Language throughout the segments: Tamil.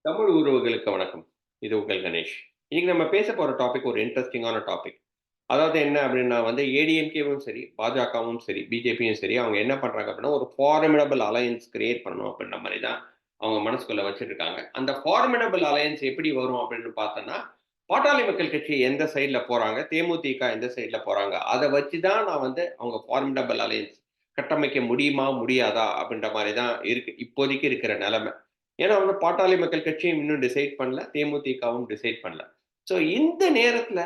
தமிழ் உறவுகளுக்கு வணக்கம். இது உங்கள் கணேஷ். இன்னைக்கு நம்ம பேச போற டாபிக் ஒரு இன்ட்ரஸ்டிங்கான டாபிக். அதாவது என்ன அப்படின்னா வந்து ஏடிஎம்கேவும் சரி, பாஜகவும் சரி, பிஜேபியும் சரி, அவங்க என்ன பண்றாங்க அப்படின்னா, ஒரு ஃபார்மிடபிள் அலையன்ஸ் கிரியேட் பண்ணணும் அப்படின்ற மாரி தான் அவங்க மனசுக்குள்ள வச்சிருக்காங்க. அந்த ஃபார்மிடபிள் அலையன்ஸ் எப்படி வரும் அப்படின்னு பார்த்தோம்னா, பாட்டாளி மக்கள் கட்சி எந்த சைட்ல போறாங்க, தேமுதிக எந்த சைட்ல போறாங்க. அத வச்சு தான் நான் வந்து அவங்க ஃபார்மிடபிள் அலையன்ஸ் கட்டமைக்க முடியுமா, முடியாதா அப்படின்ற மாரி தான் இருக்கு. இப்போதைக்கு இருக்கிற நெலைமை. ஏன்னா வந்து பாட்டாளி மக்கள் கட்சியும் இன்னும் டிசைட் பண்ணல. தேமுதிகவும் டிசைட் பண்ணல. ஸோ இந்த நேரத்தில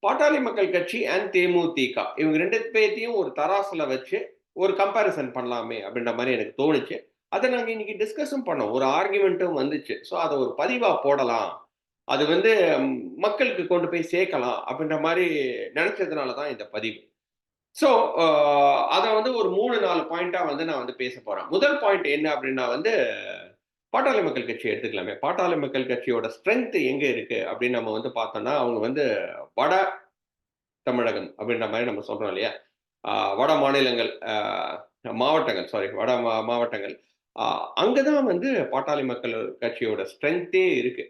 பாட்டாளி மக்கள் கட்சி அண்ட் தேமுதிக இவங்க 2 பேத்தையும் ஒரு தராசுல வச்சு ஒரு கம்பேரிசன் பண்ணலாமே அப்படின்ற மாரி எனக்கு தோணுச்சு. அத நாங்க இன்னைக்கு டிஸ்கஸும் பண்ணோம். ஒரு ஆர்குமென்ட்டும் வந்துச்சு. ஸோ அத ஒரு பதிவா போடலாம். அது வந்து மக்களுக்கு கொண்டு போய் சேர்க்கலாம் அப்படின்ற மாரி நெனச்சதுனால தான் இந்த பதிவு. ஸோ அ அத வந்து ஒரு 3, 4 பாயிண்ட்டா வந்து நான் வந்து பேசப் போறேன். முதல் பாயிண்ட் என்ன அப்படின்னா வந்து பாட்டாளி மக்கள் கட்சி எடுத்துக்கலாமே. பாட்டாளி மக்கள் கட்சியோட ஸ்ட்ரெங்த் எங்க இருக்கு அப்படின்னு நம்ம வந்து பார்த்தோம்னா, அவங்க வந்து வட தமிழகம் அப்படின்ற மாரி நம்ம சொல்றோம் இல்லையா? அ வட மாநிலங்கள் மாவட்டங்கள் சாரி வட மாவட்டங்கள். அ அங்க தான் வந்து பாட்டாளி மக்கள் கட்சியோட ஸ்ட்ரெங்த்தே இருக்கு.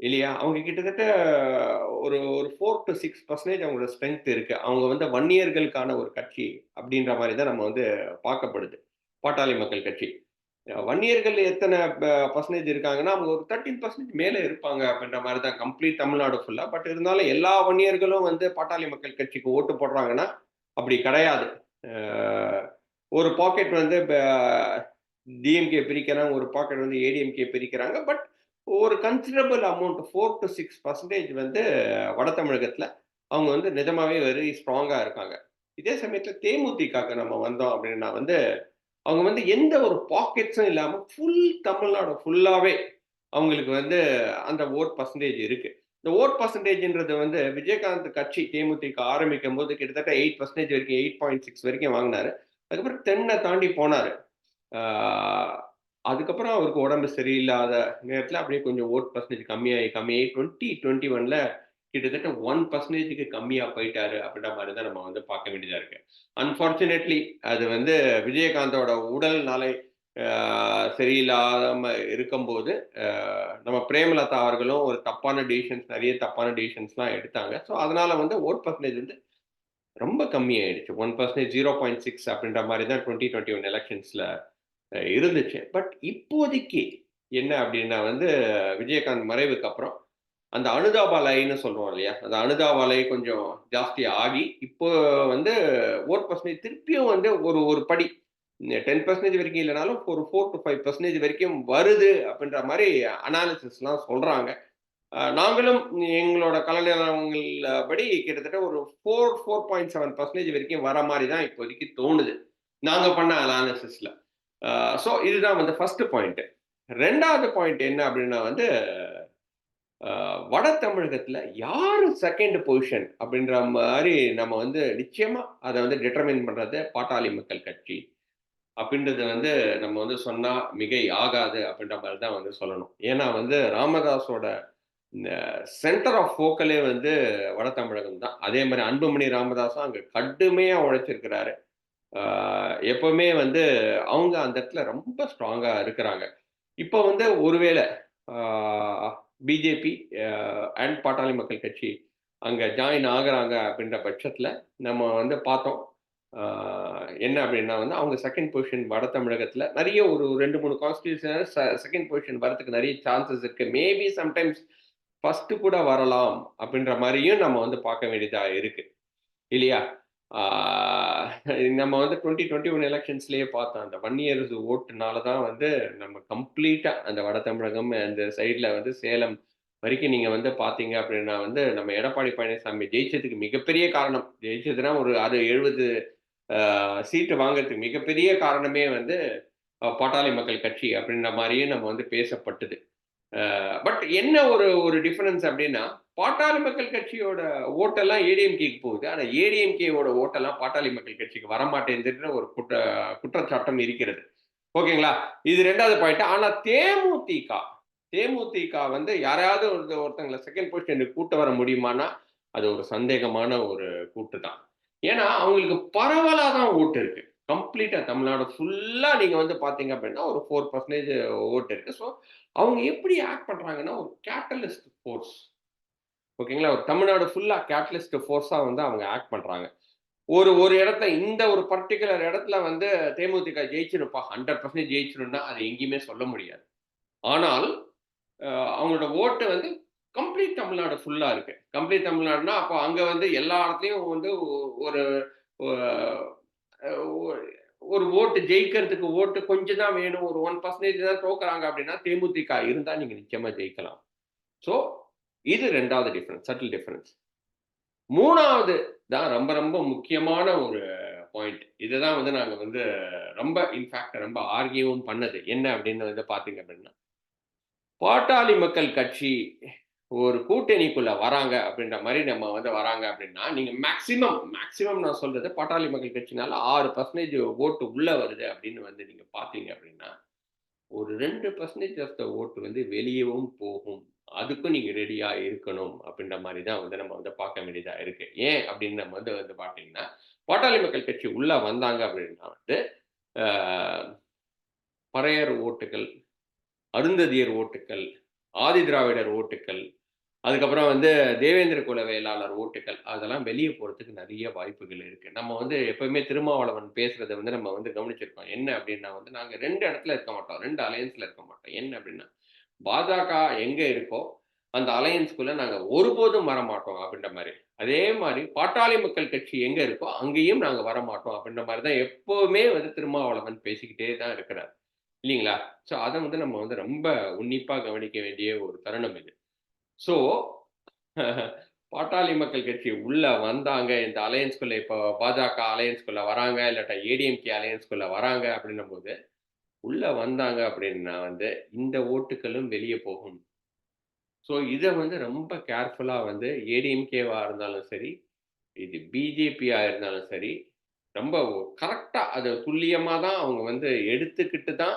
இல்லையா? அவங்க கிட்டத்தட்ட ஒரு ஒரு 4 டூ 6% அவங்களோட ஸ்ட்ரெங்த் இருக்கு. அவங்க வந்து வன்னியர்களுக்கான ஒரு கட்சி அப்படின்ற மாரி தான் நம்ம வந்து பார்க்கப்படுது. பாட்டாளி மக்கள் கட்சி. வன்னியர்கள் எத்தன பெர்சன்டேஜ் இருக்காங்கன்னா, அவங்க ஒரு 13% மேல இருப்பாங்க அப்படின்ற மாரி தான் கம்ப்ளீட் தமிழ்நாடு ஃபுல்லா. பட் இருந்தாலும் எல்லா வன்னியர்களும் வந்து பாட்டாளி மக்கள் கட்சிக்கு ஓட்டு போடுறாங்கன்னா, அப்படி கிடையாது. அ ஒரு பாக்கெட் வந்து டிஎம்கே பிரிக்கிறாங்க, ஒரு பாக்கெட் வந்து ஏடிஎம்கே பிரிக்கிறாங்க. பட் ஒரு கன்சிடரபிள் அமௌண்ட் 4 டூ 6% வந்து வட தமிழகத்தில அவங்க வந்து நிஜமாவே வெரி ஸ்ட்ராங்கா இருக்காங்க. இதே சமயத்தில தேமுதிகக்கு நம்ம வந்தோம் அப்படின்னா வந்து அவங்க வந்து எந்த ஒரு பாக்கெட்ஸும் இல்லாம ஃபுல் தமிழ்நாடு ஃபுல்லாவே அவங்களுக்கு வந்து அந்த வோட் பெர்சன்டேஜ் இருக்கு. இந்த வோட் பெர்சன்டேஜ்ன்றது வந்து விஜயகாந்த் கட்சி தேமுதிக ஆரம்பிக்கும்போது கிட்டத்தட்ட 8% வரைக்கும் 8.6 வரைக்கும் வாங்குனாரு. அதுக்கப்புறம் 10 தாண்டி போனாரு. ஆ அதுக்கப்புறம் அவருக்கு உடம்பு சரியில்லாத நேரத்தில அப்படியே கொஞ்சம் வோட் பெர்சன்டேஜ் கம்மியாகி கம்மியாகி 2021ல கிட்டத்தட்ட 1%க்கு கம்மியா போயிட்டாரு அப்படின்ற மாரி தான் நம்ம வந்து பார்க்க வேண்டியதா இருக்கு. அன்பார்ச்சுனேட்லி அது வந்து விஜயகாந்தோட உடல்நலை சரியில்லாம இருக்கும்போது, நம்ம பிரேமலதா அவர்களும் ஒரு தப்பான டிசிஷன்ஸ் நெறைய தப்பான டிசிஷன்ஸ்லாம் எடுத்தாங்க. ஸோ அதனால வந்து வோட் பெர்சன்டேஜ் வந்து ரொம்ப கம்மியாயிடுச்சு. 1% 0.6 அப்படின்ற மாரி தான் 2021 எலக்ஷன்ஸ்ல இருந்துச்சு. பட் இப்போதைக்கு என்ன அப்டின்னா வந்து, விஜயகாந்த் மறைவுக்கு அப்புறம், அந்த அனுதாபாலைன்னு சொல்றோம் இல்லையா? அந்த அனுதாபாலை கொஞ்சம் ஜாஸ்தி ஆகி, இப்போ வந்து வோட் பெர்சன்டேஜ் திருப்பியும் வந்து ஒரு ஒரு படி 10% வரைக்கும் இல்லனாலும், ஒரு 4 டூ 5% வரைக்கும் வருது அப்டின்ற மாரி அனாலிசிஸ்லாம் சொல்றாங்க. நாங்களும் எங்களோட கலநிலவரங்கள் படி கிட்டத்தட்ட ஒரு 4.7% வரைக்கும் வர மாரி தான் இப்போதைக்கு தோணுது. நாங்க பண்ண அனாலிசிஸ்ல. ஸோ இதுதான் வந்து ஃபர்ஸ்ட் பாயிண்ட். 2வது பாயிண்ட் என்ன அப்டின்னா வந்து, வட தமிழகத்தில யாரு 2ண்ட் பொசிஷன் அப்டின்ற மாரி நம்ம வந்து நிச்சயமா அத வந்து டிட்டர்மைன் பண்றது பாட்டாளி மக்கள் கட்சி. அப்டின்றத வந்து நம்ம வந்து சொன்னா மிகை ஆகாது அப்டின்ற மாரி தான் வந்து சொல்லணும். ஏன்னா வந்து ராமதாஸோட இந்த சென்டர் ஆஃப் ஃபோக்கலே வந்து வட தமிழகம் தான். அதே மாரி அன்புமணி ராமதாஸும் அங்க கடுமையா உழைச்சிருக்கிறாரு. ஆ எப்பவுமே வந்து அவங்க அந்த இடத்துல ரொம்ப ஸ்ட்ராங்கா இருக்கிறாங்க. இப்ப வந்து ஒருவேள ஆ பிஜேபி அண்ட் பாட்டாளி மக்கள் கட்சி அங்க ஜாயின் ஆகுறாங்க அப்படின்ற பட்சத்துல, நம்ம வந்து பார்த்தோம். ஆ என்ன அப்படின்னா வந்து, அவங்க 2ண்ட் பொசிஷன் வட தமிழகத்துல நெறைய ஒரு 2, 3 கான்ஸ்டிடியூஷன்ல 2ண்ட் பொசிஷன் வரதுக்கு நெறைய சான்சஸ் இருக்கு. மேபி சம்டைம்ஸ் 1 கூட வரலாம் அப்படின்ற மாரியும் நம்ம வந்து பார்க்க வேண்டியதா இருக்கு. இல்லையா? ஆ நம்ம வந்து 2021 எலக்ஷன்ஸ்லயே பார்த்தோம். அந்த வன்னியர்ஸ் ஓட்டுனால தான் வந்து நம்ம கம்ப்ளீட்டா அந்த வட தமிழகம், அந்த சைட்ல வந்து சேலம் வரைக்கும் நீங்க வந்து பார்த்தீங்க அப்படின்னா வந்து, நம்ம எடப்பாடி பழனிசாமி ஜெயிச்சதுக்கு மிகப்பெரிய காரணம். ஜெயிச்சதுன்னா ஒரு 70 சீட்டு வாங்குறதுக்கு மிகப்பெரிய காரணமே வந்து பாட்டாளி மக்கள் கட்சி அப்படின்ற மாரியே நம்ம வந்து பேசப்பட்டது. பட் என்ன ஒரு ஒரு டிஃபரன்ஸ் அப்டின்னா, பாட்டாளி மக்கள் கட்சியோட ஓட்டெல்லாம் ஏடிஎம்கேக்கு போகுது. ஆனா ஏடிஎம்கேவோட ஓட்டெல்லாம் பாட்டாளி மக்கள் கட்சிக்கு வரமாட்டேங்குதுன்ற ஒரு குற்றச்சாட்டும் இருக்கிறது. ஓகேங்களா? இது 2வது பாயிண்ட். ஆனா தேமுதிக வந்து யாரையாவது ஒருத்தங்கள 2ண்ட் பொசிஷனுக்கு கூட்டு வர முடியுமான்னா, அது ஒரு சந்தேகமான ஒரு கூட்டு தான். ஏன்னா, அவங்களுக்கு பரவலா தான் ஓட்டு இருக்கு. கம்ப்ளீட்டா தமிழ்நாடு ஃபுல்லா நீங்க வந்து பார்த்தீங்க அப்படின்னா, ஒரு 4% ஓட்டு இருக்கு. ஸோ, அவங்க எப்படி ஆக்ட் பண்றாங்கன்னா, ஒரு கேட்டலிஸ்ட் ஃபோர்ஸ். ஓகேங்களா? ஒரு தமிழ்நாடு ஃபுல்லா கேட்டலிஸ்ட் ஃபோர்ஸா வந்து அவங்க ஆக்ட் பண்றாங்க. ஒரு ஒரு இடத்துல இந்த ஒரு பர்ட்டிகுலர் இடத்துல வந்து தேமுதிக ஜெயிச்சிரும்ப்பா. 100% ஜெயிச்சிரும்னா, அது எங்கேயுமே சொல்ல முடியாது. ஆனால், அ அவங்களோட ஓட்டு வந்து கம்ப்ளீட் தமிழ்நாடு ஃபுல்லா இருக்கு. கம்ப்ளீட் தமிழ்நாடுனா, அப்போ அங்க வந்து எல்லா இடத்துலயும் வந்து ஒரு ஒ அ ஒ ஒரு ஓட்டு ஜெயிக்கிறதுக்கு ஓட்டு கொஞ்சம் தான் வேணும். ஒரு 1% தான் தோக்குறாங்க அப்படின்னா, தேமுதிக இருந்தா நீங்க நிச்சயமா ஜெயிக்கலாம். ஸோ, இது 2வது டிஃபரன்ஸ். Subtle difference. 3வது தான் ரொம்ப ரொம்ப முக்கியமான ஒரு பாயிண்ட். இதுதான் வந்து நாங்க வந்து ரொம்ப இன்ஃபாக்ட் ரொம்ப ஆர்கியூவும் பண்ணது. என்ன அப்படின்னு வந்து பார்த்தீங்க அப்படின்னா, பாட்டாளி மக்கள் கட்சி ஒரு கூட்டணிக்குள்ள வராங்க அப்படின்ற மாரி நம்ம வந்து வராங்க அப்படின்னா, நீங்க மேக்ஸிமம் நான் சொல்றது பாட்டாளி மக்கள் கட்சினால 6% ஓட்டு உள்ள வருது அப்படின்னு வந்து நீங்க பார்த்தீங்க அப்படின்னா, ஒரு 2% ஆஃப் த ஓட்டு வந்து வெளியவும் போகும். அதுக்கும் நீங்க ரெடியா இருக்கணும் அப்படின்ற மாரி தான் வந்து நம்ம வந்து பார்க்க வேண்டியதா இருக்கு. ஏன் அப்படின்னு நம்ம வந்து வந்து பார்த்தீங்கன்னா, பாட்டாளி மக்கள் கட்சி உள்ள வந்தாங்க அப்படின்னா வந்து, ஆ பறையர் ஓட்டுகள், அருந்ததியர் ஓட்டுக்கள், ஆதிதிராவிடர் ஓட்டுக்கள், அதுக்கப்புறம் வந்து தேவேந்திர குல வேளாளர் ஓட்டுக்கள், அதெல்லாம் வெளிய போறதுக்கு நெறைய வாய்ப்புகள் இருக்கு. நம்ம வந்து எப்பவுமே திருமாவளவன் பேசுறத வந்து நம்ம வந்து கவனிச்சிருக்கோம். என்ன அப்டின்னா வந்து, நாங்க 2 இடத்துல இருக்க மாட்டோம். 2 அலையன்ஸ்ல இருக்க மாட்டோம். என்ன அப்டின்னா, பாஜக எங்க இருக்கோ, அந்த அலையன்ஸ்குள்ள நாங்க ஒருபோதும் வரமாட்டோம் அப்டின்ற மாரி. அதே மாரி பாட்டாளி மக்கள் கட்சி எங்க இருக்கோ, அங்கேயும் நாங்க வரமாட்டோம் அப்டின்ற மாரி தான் எப்பவுமே வந்து திருமாவளவன் பேசிக்கிட்டே தான் இருக்கிறார். இல்லீங்களா? ஸோ அத வந்து நம்ம வந்து ரொம்ப உன்னிப்பா கவனிக்க வேண்டிய ஒரு தருணம் இது. ஸோ பாட்டாளி மக்கள் கட்சி உள்ள வந்தாங்க. இந்த அலையன்ஸ்குள்ள இப்போ பாஜக அலையன்ஸ்குள்ள வராங்க. இல்லாட்டா ஏடிஎம்கே அலையன்ஸ்குள்ள வராங்க அப்படின்னும்போது, உள்ள வந்தாங்க அப்படின்னா வந்து, இந்த ஓட்டுக்களும் வெளிய போகும். ஸோ இத வந்து ரொம்ப கேர்ஃபுல்லா வந்து ஏடிஎம்கேவா இருந்தாலும் சரி, இது பிஜேபியா இருந்தாலும் சரி, ரொம்ப கரெக்ட்டா அத துல்லியமா தான் அவங்க வந்து எடுத்துக்கிட்டு தான்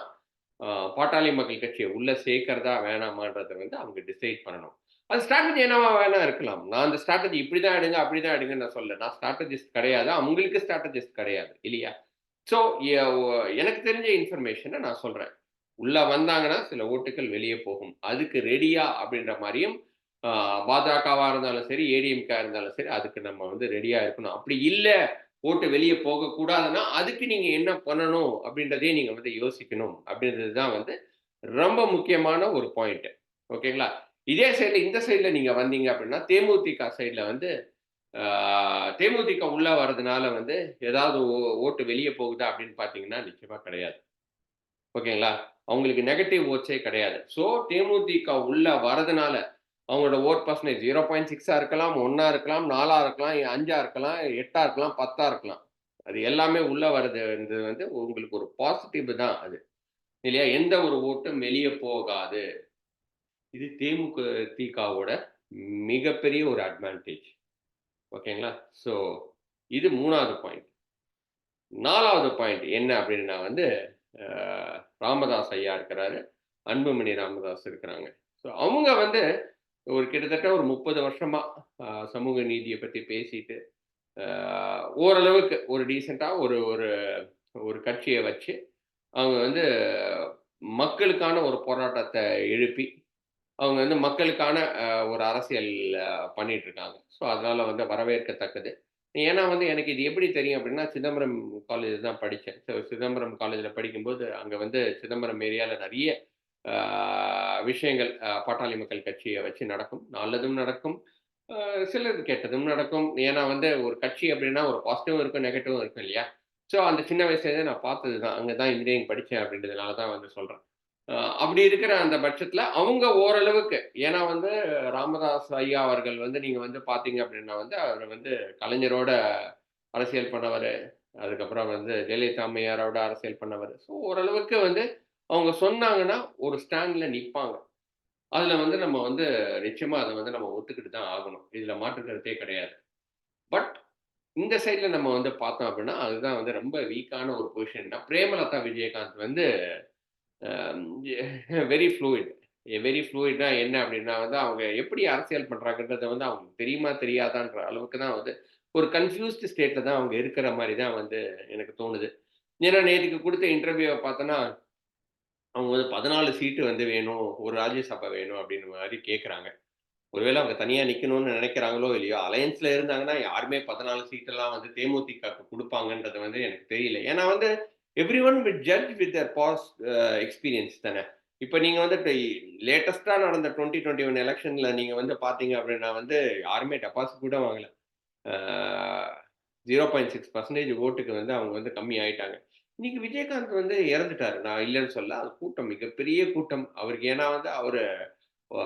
அ பாட்டாளி மக்கள் கட்சிய உள்ள சேர்க்கிறதா, வேணாமான்றத வந்து அவங்க டிசைட் பண்ணணும். அது ஸ்ட்ராட்டஜி என்னவா வேணா இருக்கலாம். நான் அந்த ஸ்ட்ராட்டஜி இப்படி தான் எடுங்க, அப்படி தான் எடுங்கன்னு நான் சொல்லல. நான் ஸ்ட்ராட்டஜிஸ்ட் கிடையாது. அவங்களுக்கு ஸ்ட்ராட்டஜிஸ்ட் கிடையாது. இல்லையா? ஸோ எ ஒ எனக்கு தெரிஞ்ச இன்ஃபர்மேஷன நான் சொல்றேன். உள்ள வந்தாங்கன்னா, சில ஓட்டுக்கள் வெளிய போகும். அதுக்கு ரெடியா அப்படின்ற மாரியும் ஆ பாஜகவா இருந்தாலும் சரி, ஏடிஎம்கே இருந்தாலும் சரி, அதுக்கு நம்ம வந்து ரெடியா இருக்கணும். அப்படி இல்ல, ஓட்டு வெளிய போகக்கூடாதுன்னா, அதுக்கு நீங்க என்ன பண்ணணும் அப்படின்றதையும் நீங்க வந்து யோசிக்கணும். அப்படின்றது தான் வந்து ரொம்ப முக்கியமான ஒரு பாயிண்ட். ஓகேங்களா? இதே சைட்ல இந்த சைட்ல நீங்க வந்தீங்க அப்படின்னா, தேமுதிக சைட்ல வந்து ஆ தேமுதிக உள்ள வரதுனால வந்து ஏதாவது ஓட்டு வெளிய போகுதா அப்படின்னு பார்த்தீங்கன்னா, நிச்சயமா கிடையாது. ஓகேங்களா? அவங்களுக்கு நெகட்டிவ் ஓட்ஸே கிடையாது. ஸோ தேமுதிக உள்ள வரதுனால, அவங்களோட வோட் பெர்சன்டேஜ் 0.6 இருக்கலாம், 1 இருக்கலாம், 4 இருக்கலாம், 5 இருக்கலாம், 8 இருக்கலாம், 10 இருக்கலாம். அது எல்லாமே உள்ள வருதுன்றது வந்து உங்களுக்கு ஒரு பாசிட்டிவ் தான் அது. இல்லையா? எந்த ஒரு ஓட்டும் வெளிய போகாது. இது திமுக வோட மிகப்பெரிய ஒரு அட்வான்டேஜ். ஓகேங்களா? ஸோ இது 3வது பாயிண்ட். 4வது பாயிண்ட் என்ன அப்டின்னா வந்து, அ ராமதாஸ் ஐயா இருக்கிறாரு. அன்புமணி ராமதாஸ் இருக்கிறாங்க. ஸோ அவங்க வந்து ஒரு கிட்டத்தட்ட ஒரு 30 வருஷமா சமூக நீதிய பத்தி பேசிட்டு, அ ஓரளவுக்கு ஒரு டீசென்ட்டா ஒரு ஒரு ஒரு கட்சிய வச்சு, அவங்க வந்து மக்களுக்கான ஒரு போராட்டத்த எழுப்பி, அவங்க வந்து மக்களுக்கான ஒரு அரசியல் பண்ணிட்டு இருக்காங்க. ஸோ அதனால வந்து வரவேற்கத்தக்கது. ஏன்னா வந்து எனக்கு இது எப்படி தெரியும் அப்படின்னா, சிதம்பரம் காலேஜ் தான் படிச்சேன். ஸோ சிதம்பரம் காலேஜ்ல படிக்கும்போது, அங்க வந்து சிதம்பரம் ஏரியால நெறைய ஆ விஷயங்கள் பாட்டாளி மக்கள் கட்சிய வச்சு நடக்கும். நல்லதும் நடக்கும். சிலது கெட்டதும் நடக்கும். ஏன்னா வந்து ஒரு கட்சி அப்படின்னா ஒரு பாசிட்டிவும் இருக்கும், நெகட்டிவும் இருக்கும் இல்லையா? ஸோ அந்த சின்ன வயசுலேருந்தே நான் பார்த்தது தான். அங்க தான் இன்ஜினியரிங் படிச்சேன் அப்படின்றதுனால தான் வந்து சொல்றேன். அப்படி இருக்கிற அந்த பட்சத்தில அவங்க ஓரளவுக்கு ஏன்னா வந்து ராமதாஸ் ஐயா அவர்கள் வந்து நீங்க வந்து பார்த்தீங்க அப்படின்னா வந்து, அவரு வந்து கலைஞரோட அரசியல் பண்ணவரு. அதுக்கப்புறம் வந்து ஜெயலலிதா அம்மையாரோட அரசியல் பண்ணவரு. ஸோ ஓரளவுக்கு வந்து அவங்க சொன்னாங்கன்னா, ஒரு ஸ்டாண்ட்ல நிப்பாங்க. அதுல வந்து நம்ம வந்து நிச்சயமா அத வந்து நம்ம ஒத்துக்கிட்டு தான் ஆகணும். இதுல மாற்று கருத்தே கிடையாது. பட் இந்த சைட்ல நம்ம வந்து பார்த்தோம் அப்படின்னா, அதுதான் வந்து ரொம்ப வீக்கான ஒரு பொசிஷன் தான். பிரேமலதா விஜயகாந்த் வந்து வெரி ஃப்ளூயிட். வெரி ஃப்ளூயிட்னா என்ன அப்படின்னா வந்து, அவங்க எப்படி அரசியல் பண்றாங்கன்றத வந்து அவங்களுக்கு தெரியுமா, தெரியாதான்ற அளவுக்கு தான் வந்து ஒரு கன்ஃப்யூஸ்ட் ஸ்டேட்ல தான் அவங்க இருக்கிற மாரி தான் வந்து எனக்கு தோணுது. ஏன்னா நேத்துக்கு குடுத்த இன்டர்வியூவ பார்த்தோன்னா, அவங்க வந்து 14 சீட்டு வந்து வேணும். ஒரு ராஜ்யசபா வேணும் அப்டின்ற மாரி கேட்கறாங்க. ஒருவேள அவங்க தனியா நிக்கணும்னு நெனைக்கிறாங்களோ இல்லையோ, அலையன்ஸ்ல இருந்தாங்கன்னா யாருமே 14 சீட்டெல்லாம் வந்து தேமுதிகக்கு குடுப்பாங்கன்றது வந்து எனக்கு தெரியல. ஏன்னா வந்து everyone will judge with their past experience தானே. இப்ப நீங்க வந்து இப்ப லேட்டஸ்ட்டா நடந்த 2021 எலக்ஷன்ல நீங்க வந்து பார்த்தீங்க அப்டின்னா வந்து யாருமே டெபாசிட் கூட வாங்கல. ஆ 0.6% ஓட்டுக்கு வந்து அவங்க வந்து கம்மி ஆயிட்டாங்க. இன்னைக்கு விஜயகாந்த் வந்து இறந்துட்டாரு. நான் இல்லன்னு சொல்லல. அது கூட்டம் மிகப்பெரிய கூட்டம். அவருக்கு ஏன்னா வந்து அவரு வ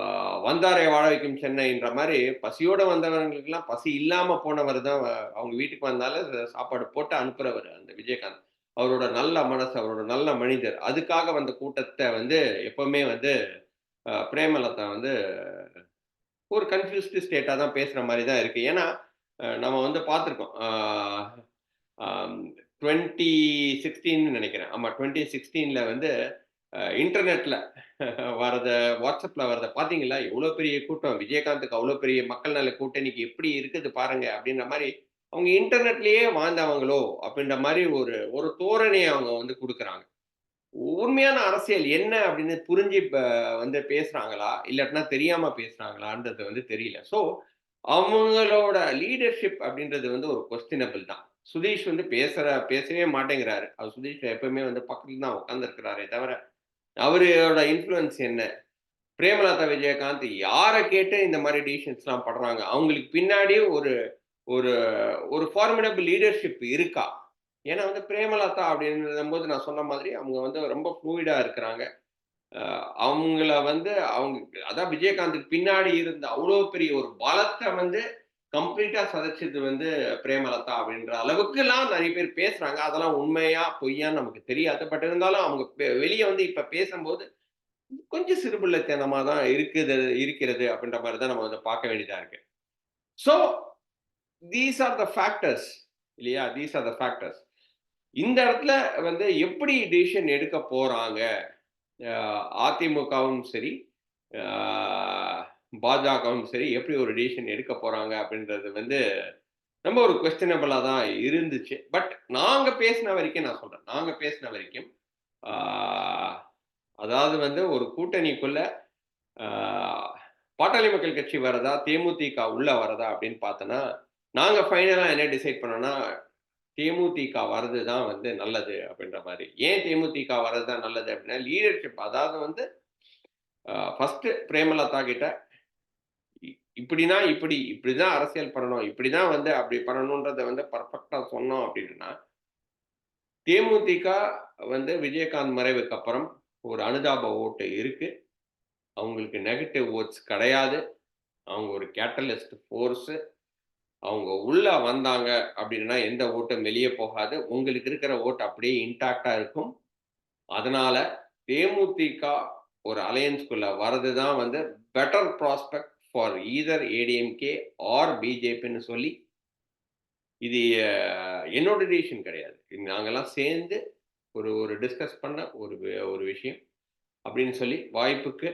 "வந்தாரை வாழ வைக்கும் சென்னைன்ற" மாரி பசியோட வந்தவங்களுக்கெல்லாம் பசி இல்லாம போனவர் தான் அவங்க வீட்டுக்கு வந்தாலும் சாப்பாடு போட்டு அனுப்புறவரு அந்த விஜயகாந்த். அவரோட நல்ல மனசு, அவரோட நல்ல மனிதர். அதுக்காக வந்த கூட்டத்த வந்து எப்பவுமே வந்து பிரேமலதா வந்து ஒரு கன்ஃப்யூஸ்டு ஸ்டேட்டா தான் பேசுற மாரி தான் இருக்கு. ஏன்னா, நம்ம வந்து பார்த்துருக்கோம். ஆம் 2016ன்னு நெனைக்கிறேன். ஆமா 2016ல வந்து இன்டர்நெட்ல வரத WhatsAppல வரத பார்த்தீங்களா? எவ்வளோ பெரிய கூட்டம். விஜயகாந்துக்கு அவ்வளோ பெரிய மக்கள் நல கூட்டணிக்கு எப்படி இருக்குது பாருங்க. அப்படின்ற மாரி, அவங்க இன்டர்நெட்லயே வாழ்ந்தவங்களோ! அப்படின்ற மாரி ஒரு ஒரு தோரணைய அவங்க வந்து குடுக்குறாங்க. உண்மையான அரசியல் என்ன அப்படின்னு புரிஞ்சு வந்து பேசுறாங்களா? இல்லாட்டினா தெரியாம பேசுறாங்களான்றது வந்து தெரியல. ஸோ, அவங்களோட லீடர்ஷிப் அப்படின்றது வந்து ஒரு கொஸ்டினபிள் தான். சுதீஷ் வந்து பேசவே மாட்டேங்கிறாரு. சுதீஷ் எப்பவுமே வந்து பக்கத்துல தான் உட்கார்ந்திருக்கிறாரே தவிர, அவரோட இன்ஃப்ளூயன்ஸ் என்ன? பிரேமலதா விஜயகாந்த் யார கேட்டு இந்த மாரி டிசிஷன்ஸ்லாம் பண்றாங்க? அவங்களுக்கு பின்னாடி ஒரு ஒரு ஒரு ஃபார்மிடபிள் லீடர்ஷிப் இருக்கா? ஏன்னா வந்து பிரேமலதா அப்படின்னும்போது நான் சொன்ன மாதிரி அவங்க வந்து ரொம்ப ஃப்ளூயிடா இருக்கிறாங்க. அ அவங்கள வந்து அவங்க அதான் விஜயகாந்துக்கு பின்னாடி இருந்த அவ்ளோ பெரிய ஒரு பலத்த வந்து கம்ப்ளீட்டா சதைச்சது வந்து பிரேமலதா அப்படின்ற அளவுக்குலாம் நெறைய பேர் பேசுறாங்க. அதெல்லாம் உண்மையா, பொய்யான்னு நமக்கு தெரியாது. பட் இருந்தாலும் அவங்க வெளிய வந்து இப்ப பேசம்போது கொஞ்சம் சிறுபிள்ளைத்தனமா தான் இருக்கிறது அப்படின்ற மாரி தான் நம்ம வந்து பார்க்க வேண்டியதா இருக்கு. So these are the factors இல்லையா? These are the factors. இந்த இடத்துல வந்து எப்படி டிசிஷன் எடுக்க போறாங்க? அ அதிமுகவும் சரி, அ பாஜகவும் சரி, எப்படி ஒரு டிசிஷன் எடுக்க போறாங்க அப்படின்றது வந்து ரொம்ப ஒரு கொஸ்டினபிளா தான் இருந்துச்சு. பட் நாங்க பேசின வரைக்கும் நான் சொல்றேன். நாங்க பேசின வரைக்கும், ஆ அதாவது வந்து ஒரு கூட்டணிக்குள்ள ஆ பாட்டாளி மக்கள் கட்சி வரதா, தேமுதிக உள்ள வரதா அப்படின்னு பார்த்தோன்னா, நாங்க ஃபைனலா என்ன டிசைட் பண்ணோம்னா, தேமுதிக வரது தான் வந்து நல்லது அப்படின்ற மாரி. ஏன் தேமுதிக வரது தான் நல்லது அப்படின்னா, லீடர்ஷிப் அதாவது வந்து ஃபர்ஸ்ட்டு பிரேமலதா கிட்ட இ இப்படின்னா இப்படி, இப்படிதான் அரசியல் பண்ணணும். இப்படிதான் வந்து அப்படி பண்ணணும்ன்றத வந்து பெர்ஃபெக்ட்டா சொன்னோம் அப்படின்னா, தேமுதிக வந்து விஜயகாந்த் மறைவுக்கு அப்புறம் ஒரு அனுதாப ஓட்டு இருக்கு. அவங்களுக்கு நெகட்டிவ் வோட்ஸ் கிடையாது. அவங்க ஒரு கேட்டலிஸ்ட் ஃபோர்ஸு. அவங்க உள்ள வந்தாங்க அப்படின்னா, எந்த ஓட்டும் வெளிய போகாது. உங்களுக்கு இருக்கிற ஓட்டு அப்படியே இன்டாக்ட்டா இருக்கும். அதனால தேமுதிக ஒரு அலையன்ஸ்குள்ள வரது தான் வந்து better prospect for either ADMK or பிஜேபின்னு சொல்லி, இது என்னோட டிசிஷன் கிடையாது. இது நாங்கலாம் சேர்ந்து ஒரு ஒரு டிஸ்கஸ் பண்ண ஒரு விஷயம். அப்படின்னு சொல்லி வாய்ப்புக்கு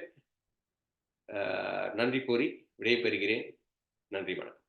நன்றி கூறி விடைபெறுகிறேன். நன்றி, வணக்கம்.